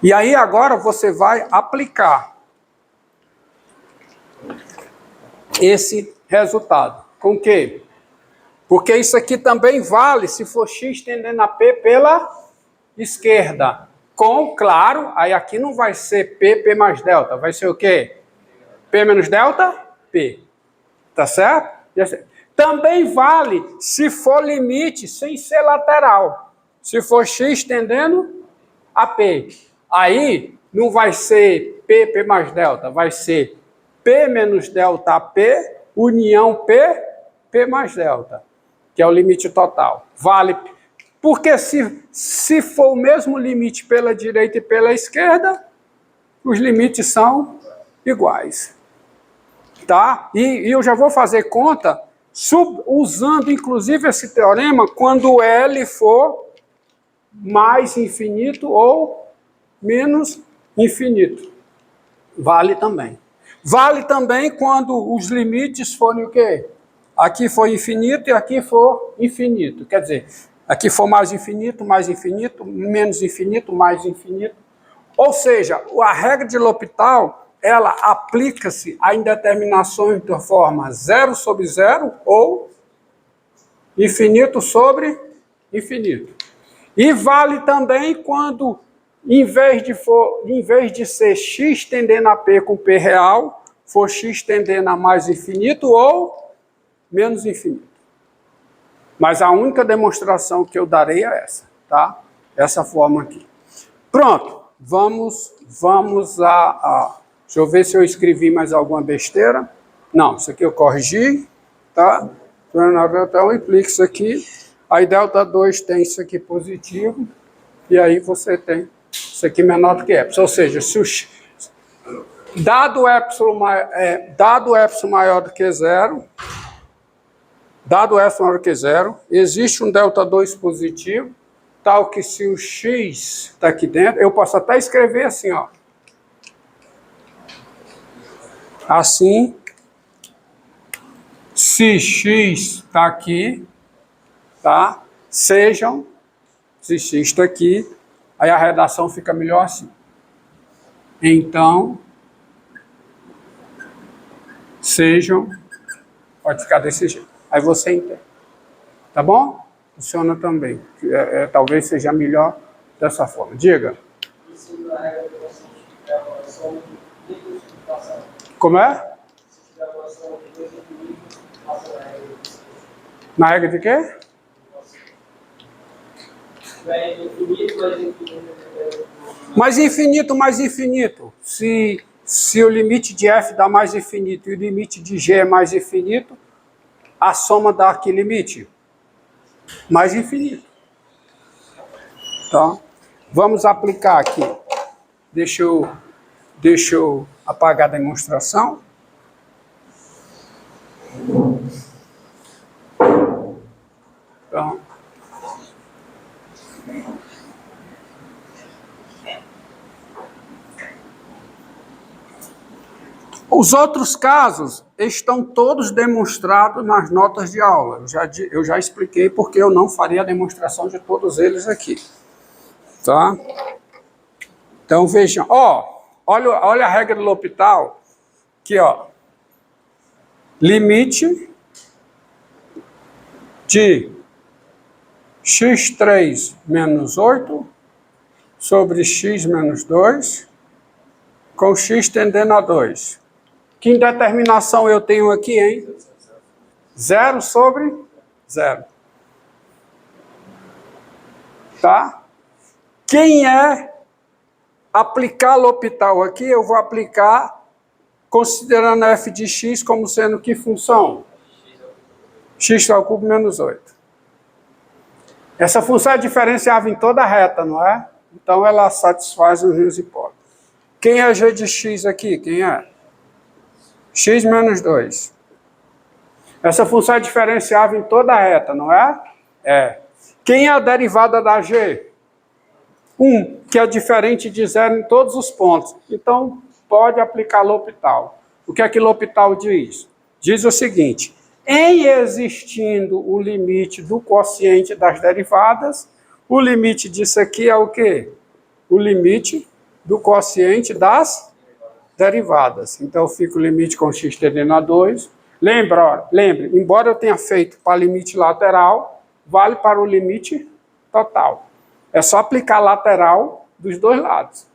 E aí agora você vai aplicar esse resultado. Com o quê? Porque isso aqui também vale se for x tendendo a p pela esquerda. Com, claro, aí aqui não vai ser p mais delta. Vai ser o quê? P menos delta, p. Tá certo? Também vale se for limite sem ser lateral. Se for x tendendo a p. Aí não vai ser p mais delta. Vai ser p menos delta p, união p mais delta. Que é o limite total. Vale. Porque se for o mesmo limite pela direita e pela esquerda, os limites são iguais. Tá? E eu já vou fazer conta usando, inclusive, esse teorema quando L for mais infinito ou menos infinito. Vale também. Vale também quando os limites forem o quê? Aqui for infinito e aqui for infinito. Quer dizer, aqui for mais infinito, menos infinito, mais infinito. Ou seja, a regra de L'Hopital, ela aplica-se a indeterminações da forma 0 sobre 0 ou infinito sobre infinito. E vale também quando, em vez de ser x tendendo a p com p real, for x tendendo a mais infinito ou menos infinito. Mas a única demonstração que eu darei é essa, tá? Essa forma aqui. Pronto, vamos a... Deixa eu ver se eu escrevi mais alguma besteira. Não, isso aqui eu corrigi, tá? Então implica isso aqui. Aí delta 2 tem isso aqui positivo. E aí você tem isso aqui menor do que epsilon. Ou seja, se dado epsilon maior do que zero, existe um delta 2 positivo, tal que se o x está aqui dentro, eu posso até escrever assim, ó. Assim, se x está aqui, tá? Se x está aqui, aí a redação fica melhor assim. Então, pode ficar desse jeito. Aí você entende. Tá bom? Funciona também. Talvez seja melhor dessa forma. Diga. Como é? Na regra de quê? Mais infinito. Se o limite de f dá mais infinito e o limite de g é mais infinito, a soma dá que limite? Mais infinito. Então, vamos aplicar aqui. Deixa eu apagar a demonstração. Então, os outros casos estão todos demonstrados nas notas de aula. Eu já expliquei porque eu não faria a demonstração de todos eles aqui. Tá? Então, vejam. Olha a regra do L'Hopital. Aqui, ó. Limite de x3 menos 8 sobre x menos 2 com x tendendo a 2. Que indeterminação eu tenho aqui, hein? 0 sobre 0. Tá? Quem é aplicar L'Hopital aqui, eu vou aplicar considerando f de x como sendo que função? X ao cubo menos 8. Essa função é diferenciável em toda a reta, não é? Então ela satisfaz os meus hipóteses. Quem é g de x aqui? Quem é? X menos 2. Essa função é diferenciável em toda a reta, não é? É. Quem é a derivada da g? 1, que é diferente de 0 em todos os pontos. Então, pode aplicar L'Hopital. O que é que L'Hopital diz? Diz o seguinte: em existindo o limite do quociente das derivadas, o limite disso aqui é o quê? O limite do quociente das derivadas. Então, fica o limite com x tendendo a 2. Lembre, embora eu tenha feito para limite lateral, vale para o limite total. É só aplicar lateral dos dois lados.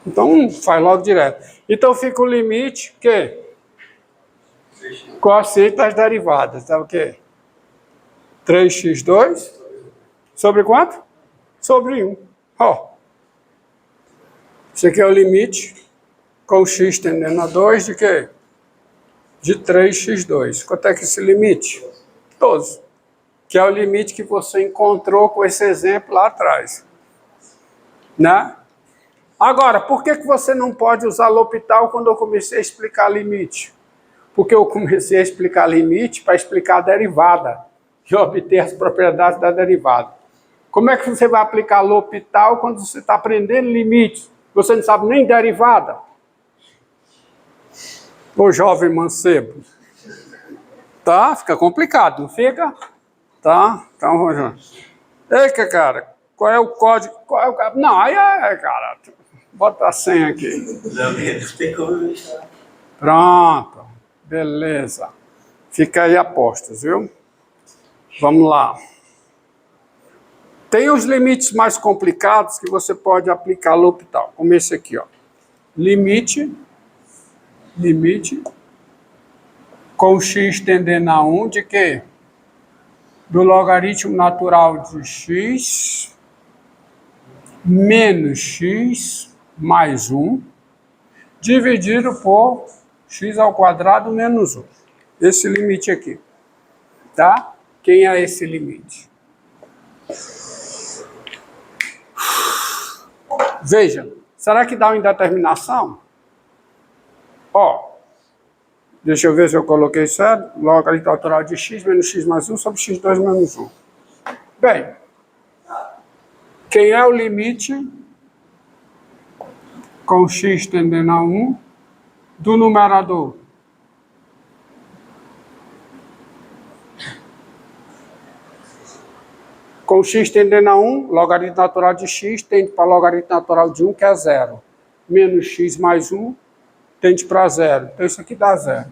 Então, faz logo direto. Então, fica o limite, que? Quociente das derivadas. Tá o quê? 3x2 sobre quanto? Sobre 1. Ó. Esse aqui é o limite com x tendendo a 2 de quê? De 3x2. Quanto é que é esse limite? 12. Que é o limite que você encontrou com esse exemplo lá atrás. Né? Agora, por que você não pode usar L'Hopital quando eu comecei a explicar limite? Porque eu comecei a explicar limite para explicar a derivada e obter as propriedades da derivada. Como é que você vai aplicar L'Hopital quando você está aprendendo limites? Você não sabe nem derivada? Ô jovem mancebo. Tá? Fica complicado, não fica? Tá? Então, vamos. Eita, cara, qual é o código? Não, aí é, cara. Bota a senha aqui. Não tem como deixar. Pronto. Beleza. Fica aí a postos, viu? Vamos lá. Tem os limites mais complicados que você pode aplicar L'Hopital. Como esse aqui, ó. Limite com x tendendo a 1 de quê? Do logaritmo natural de x menos x mais 1 dividido por x ao quadrado menos 1. Esse limite aqui. Tá? Quem é esse limite? Veja, será que dá uma indeterminação? Ó, deixa eu ver se eu coloquei certo. Logaritmo natural de x menos x mais 1 sobre x2 menos 1. Bem, quem é o limite com x tendendo a 1 do numerador? Com x tendendo a 1, logaritmo natural de x tende para logaritmo natural de 1, que é 0. Menos x mais 1 tende para 0. Então, isso aqui dá 0.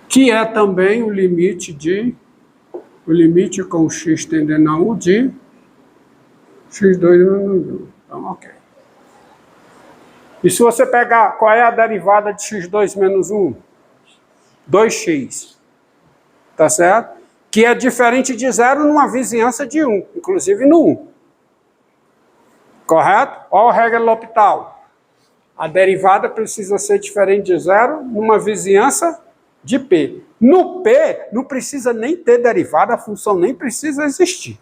Que é também o limite com x tendendo a 1 de x2 menos 1. Então, ok. E se você pegar, qual é a derivada de x2 menos 1? 2x. Tá certo? Que é diferente de 0 numa vizinhança de 1, inclusive no 1. Correto? Olha a regra L'Hopital. A derivada precisa ser diferente de 0 numa vizinhança de P. No P, não precisa nem ter derivada, a função nem precisa existir.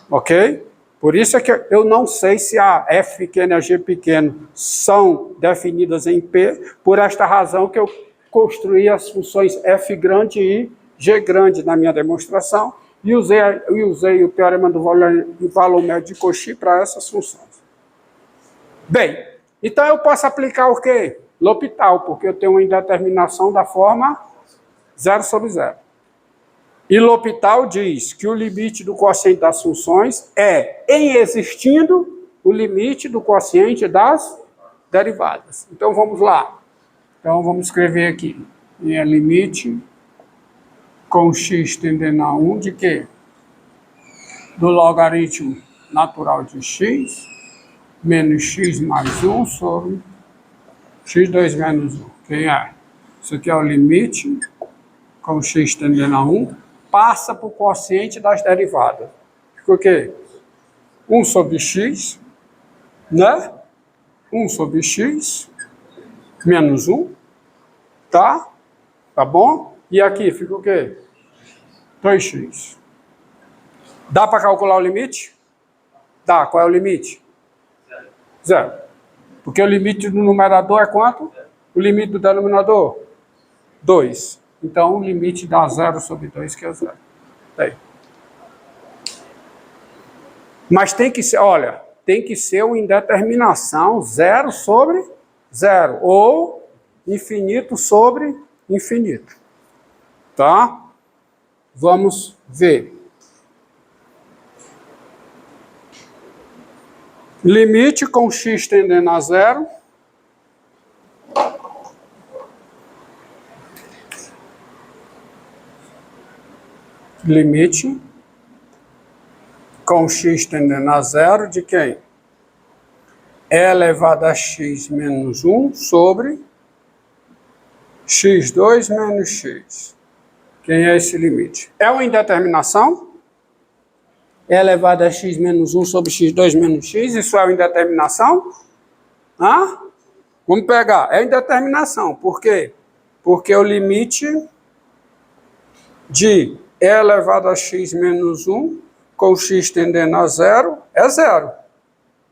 Ok? Por isso é que eu não sei se a f pequeno e a g pequeno são definidas em P, por esta razão que eu construí as funções f grande e g grande na minha demonstração e usei o teorema do valor médio de Cauchy para essas funções. Bem, então eu posso aplicar o quê? L'Hopital, porque eu tenho uma indeterminação da forma 0 sobre 0. E L'Hopital diz que o limite do quociente das funções é, em existindo, o limite do quociente das derivadas. Então vamos lá. Então vamos escrever aqui. É limite com x tendendo a 1 de quê? Do logaritmo natural de x menos x mais 1 sobre x2 menos 1. Quem é? Isso aqui é o limite com x tendendo a 1, passa para o quociente das derivadas. Fica o quê? 1 sobre x, né? 1 sobre x menos 1, tá? Tá bom? E aqui fica o quê? 2x. Dá para calcular o limite? Dá. Qual é o limite? 0. Porque o limite do numerador é quanto? O limite do denominador? 2. Então, o limite dá 0 sobre 2, que é 0. Aí. Mas tem que ser, olha, tem que ser uma indeterminação 0 sobre 0. Ou infinito sobre infinito. Tá? Vamos ver. Limite com x tendendo a zero. Limite com x tendendo a zero de quem? E elevado a x menos 1 sobre x2 menos x. Quem é esse limite? É uma indeterminação? E elevado a x menos 1 sobre x2 menos x, isso é uma indeterminação? Hã? Vamos pegar, é indeterminação. Por quê? Porque o limite de E elevado a x menos 1 com x tendendo a zero é zero.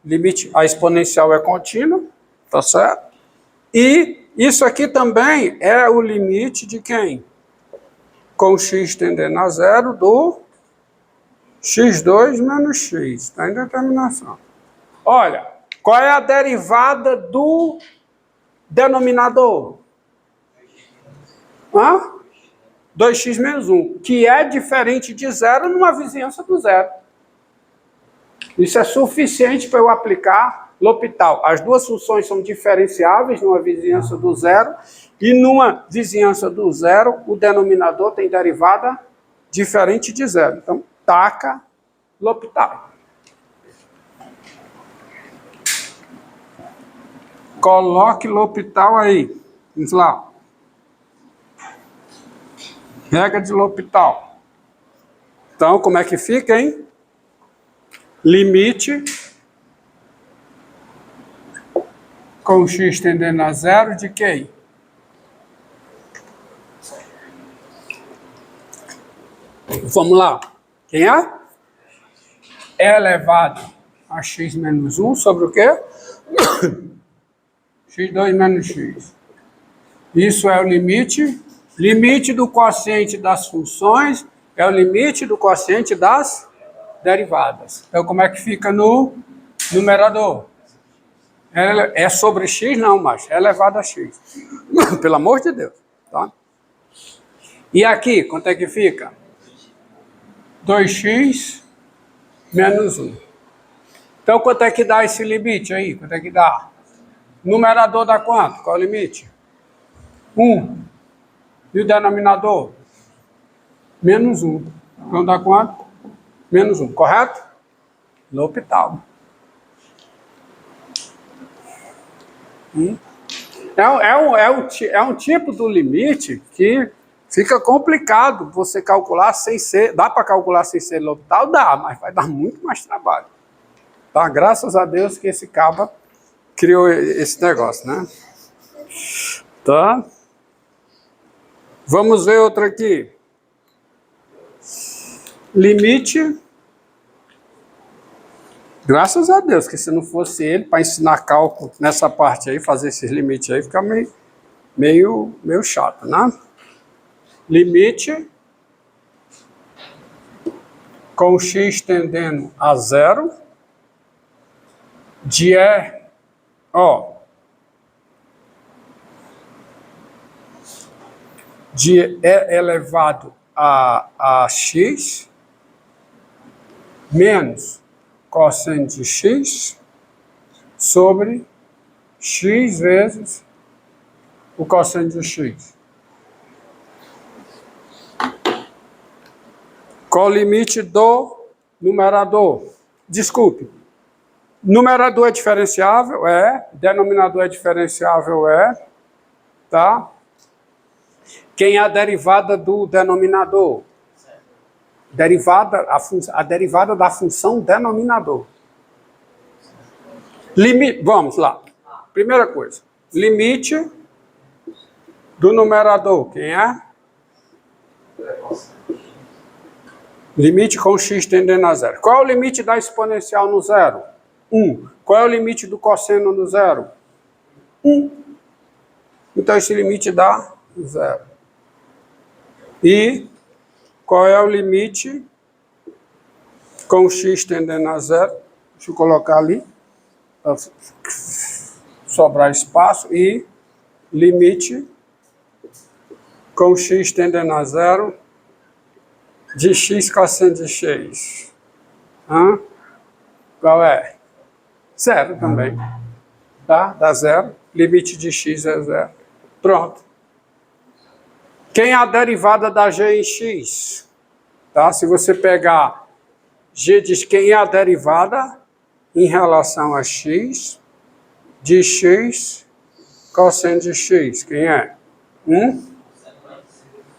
Limite, a exponencial é contínua, tá certo? E isso aqui também é o limite de quem? Com x tendendo a zero do x2 menos x, está em determinação. Olha, qual é a derivada do denominador? 2x menos 1, que é diferente de zero numa vizinhança do zero. Isso é suficiente para eu aplicar L'Hopital. As duas funções são diferenciáveis numa vizinhança do zero, e numa vizinhança do zero, o denominador tem derivada diferente de zero. Então, taca L'Hopital. Coloque L'Hopital aí. Vamos lá. Regra de L'Hopital. Então, como é que fica, hein? Limite com x tendendo a zero de quem? Vamos lá. Quem é? É elevado a x menos 1 sobre o quê? x2 menos x. Isso é o limite. Limite do quociente das funções é o limite do quociente das derivadas. Então, como é que fica no numerador? É sobre x? Não, mas é elevado a x. Pelo amor de Deus. Tá? E aqui, quanto é que fica? 2x menos 1. Então, quanto é que dá esse limite aí? Quanto é que dá? Numerador dá quanto? Qual é o limite? 1. E o denominador? Menos 1. Então, dá quanto? Menos 1, correto? L'Hopital. É um tipo do limite que fica complicado você calcular sem ser... Dá para calcular sem ser L'Hopital? Dá, mas vai dar muito mais trabalho. Tá? Graças a Deus que esse caba criou esse negócio, né? Tá? Vamos ver outra aqui. Limite. Graças a Deus, que se não fosse ele, para ensinar cálculo nessa parte aí, fazer esses limites aí, fica meio chato, né? Limite com x tendendo a zero de de E elevado a x menos cosseno de x sobre x vezes o cosseno de x. Qual o limite do numerador? Desculpe. Numerador é diferenciável? É. Denominador é diferenciável? É. Tá? Quem é a derivada do denominador? A derivada da função denominador. Vamos lá. Primeira coisa. Limite do numerador. Quem é? Limite com x tendendo a zero. Qual é o limite da exponencial no zero? 1. Qual é o limite do cosseno no zero? 1. Então esse limite dá 0. E qual é o limite com x tendendo a zero? Deixa eu colocar ali, para sobrar espaço. E limite com x tendendo a zero de x cosseno de x. Qual é? Zero também. Tá? Dá zero. Limite de x é zero. Pronto. Quem é a derivada da g em x? Tá? Se você pegar g diz quem é a derivada em relação a x de x cosseno de x. Quem é?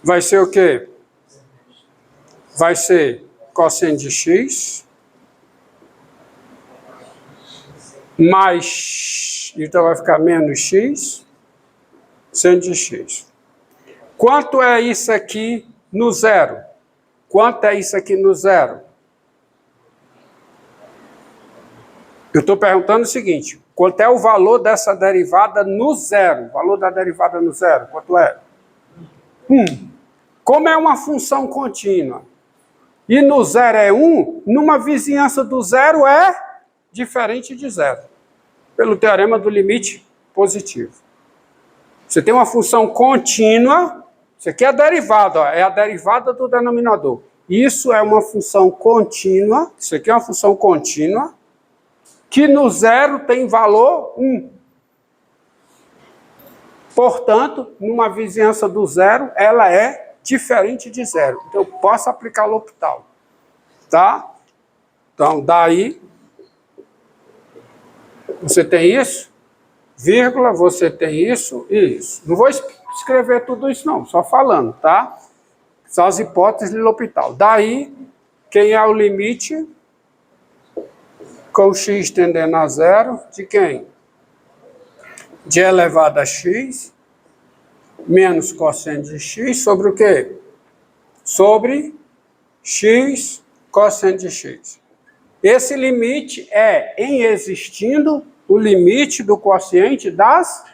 Vai ser o quê? Vai ser cosseno de x mais, então vai ficar menos x, seno de x. Quanto é isso aqui no zero? Quanto é isso aqui no zero? Eu estou perguntando o seguinte, quanto é o valor dessa derivada no zero? O valor da derivada no zero, quanto é? Como é uma função contínua e no zero é 1, numa vizinhança do zero é diferente de zero, pelo teorema do limite positivo. Você tem uma função contínua, isso aqui é a derivada, ó, é a derivada do denominador. Isso é uma função contínua, isso aqui é uma função contínua, que no zero tem valor 1. Portanto, numa vizinhança do zero, ela é diferente de zero. Então, eu posso aplicar L'Hopital. Tá? Então, daí, você tem isso, vírgula, você tem isso e isso. Não vou escrever tudo isso, não, só falando, tá? São as hipóteses de L'Hopital. Daí, quem é o limite com x tendendo a zero de quem? De elevado a x menos cosseno de x sobre o quê? Sobre x cosseno de x. Esse limite é, em existindo, o limite do quociente das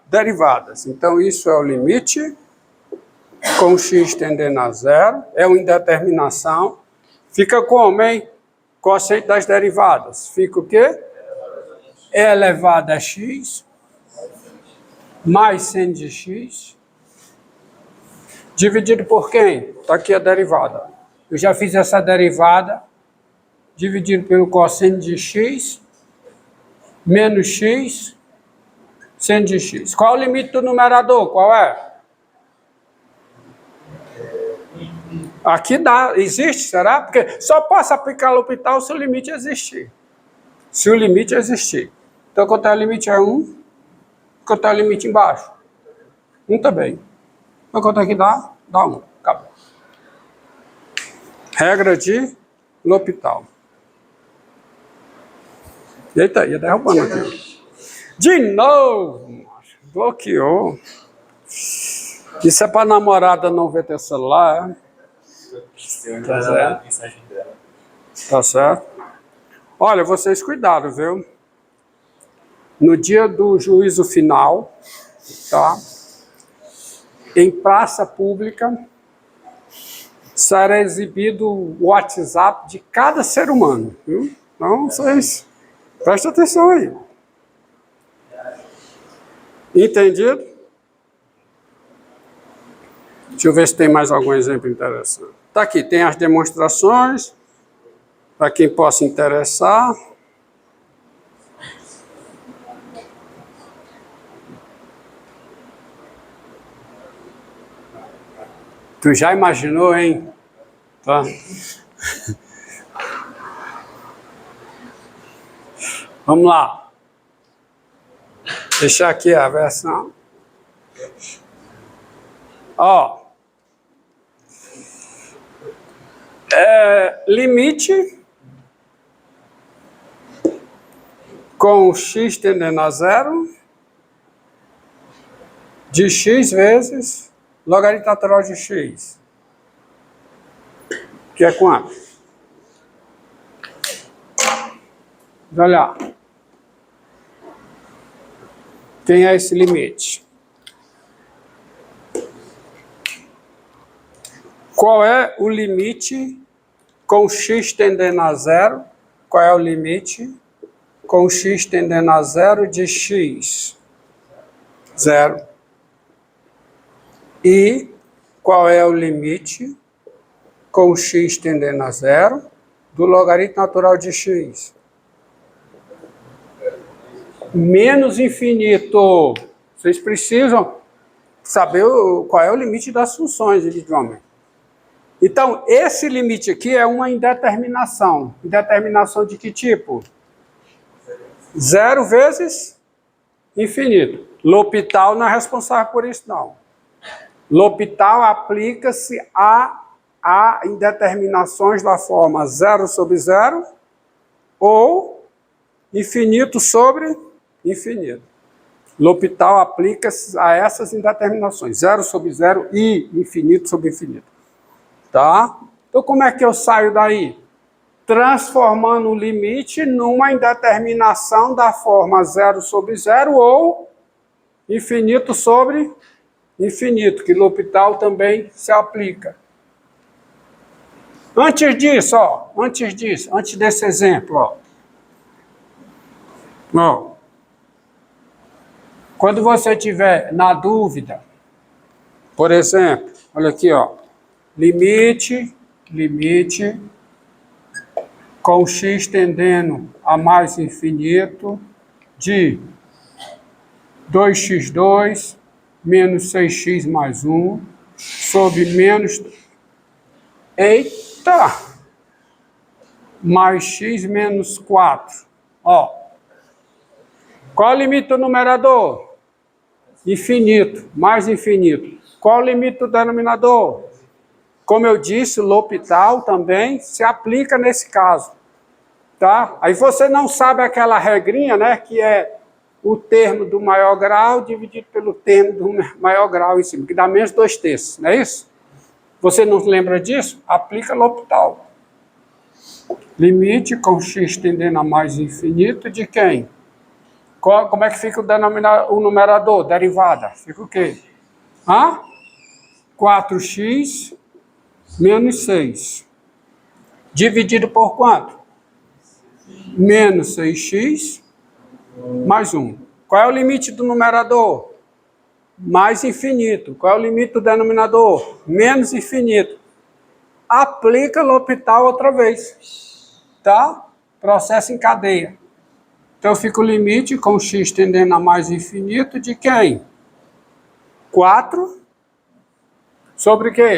derivadas. Então, isso é o limite com x tendendo a zero, é uma indeterminação. Fica como, hein? Quociente das derivadas. Fica o quê? E elevado a x mais seno de x dividido por quem? Está aqui a derivada. Eu já fiz essa derivada dividido pelo cosseno de x menos x seno de x. Qual é o limite do numerador? Qual é? Aqui dá, existe, será? Porque só posso aplicar L'Hopital se o limite existir. Se o limite existir. Então, quanto é o limite? É 1. Quanto é o limite embaixo? 1 também. Então, quanto é que dá? Dá 1. Acabou. Regra de L'Hopital. Eita, ia derrubando aqui. De novo! Bloqueou. Isso é para namorada não ver teu celular, é? Tá certo. Tá certo. Olha, vocês cuidado, viu? No dia do juízo final, tá? Em praça pública, será exibido o WhatsApp de cada ser humano, viu? Então, vocês prestem atenção aí. Entendido? Deixa eu ver se tem mais algum exemplo interessante. Tá aqui, tem as demonstrações, para quem possa interessar. Tu já imaginou, hein? Tá? Vamos lá. Deixar aqui a versão. Ó. Limite com x tendendo a zero de x vezes logaritmo natural de x. Que é quanto? Olha lá. Quem é esse limite? Qual é o limite com x tendendo a zero? Qual é o limite com x tendendo a zero de x? Zero. E qual é o limite com x tendendo a zero do logaritmo natural de x? menos infinito. Vocês precisam saber qual é o limite das funções, individualmente. Então, esse limite aqui é uma indeterminação. Indeterminação de que tipo? 0 vezes infinito. L'Hopital não é responsável por isso, não. L'Hopital aplica-se a indeterminações da forma 0 sobre 0 ou infinito sobre infinito. L'Hopital aplica-se a essas indeterminações, 0 sobre 0 e infinito sobre infinito. Tá? Então, como é que eu saio daí? Transformando o limite numa indeterminação da forma 0 sobre 0 ou infinito sobre infinito, que L'Hopital também se aplica. Antes disso, antes desse exemplo, quando você tiver na dúvida, por exemplo, olha aqui, limite com x tendendo a mais infinito de 2x2 menos 6x mais 1 sobre menos... Eita! Mais x menos 4. Qual é o limite do numerador? Infinito, mais infinito. Qual é o limite do denominador? Como eu disse, L'Hopital também se aplica nesse caso. Tá? Aí você não sabe aquela regrinha, né, que é o termo do maior grau dividido pelo termo do maior grau em cima, que dá menos 2/3, não é isso? Você não lembra disso? Aplica L'Hopital. Limite com x tendendo a mais infinito de quem? Como é que fica o numerador? Derivada. Fica o quê? 4x menos 6. Dividido por quanto? Menos 6x mais 1. Qual é o limite do numerador? Mais infinito. Qual é o limite do denominador? Menos infinito. Aplica L'Hopital outra vez. Tá? Processo em cadeia. Então fica o limite com x tendendo a mais infinito de quem? 4 sobre quê?